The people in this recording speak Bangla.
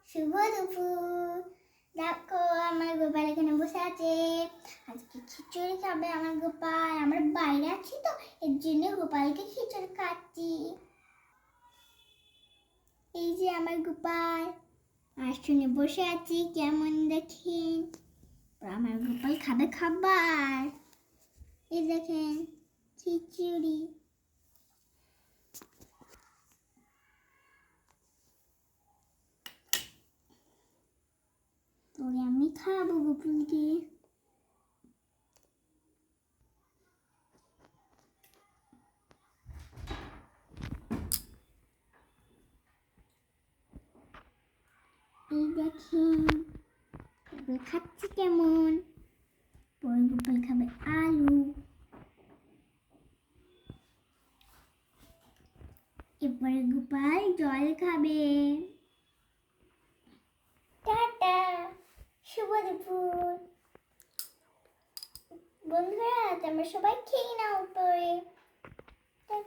শুভ দুপুর। দেখো আমার গোপাল এখানে বসে আছে। আজকে খিচুড়ি খাবে আমার গোপাল। আমরা বাইরে আছি তো, এর জন্য গোপালকে খিচুড়ি খাচ্ছি। এই যে আমার গোপাল, আর শুনে বসে আছি কেমন দেখেন। আমার গোপাল খাবে খাবার। এই দেখেন খিচুড়ি। তোরে আমি খাবো গোপালকে। এই দেখেন গোপাল খাচ্ছে কেমন। পরে গোপাল খাবে আলু। এরপরে গোপাল জল খাবে। টাটা, শুভ দুপুর। বন্ধুরা তোমরা সবাই খেয়ে নাও পরে।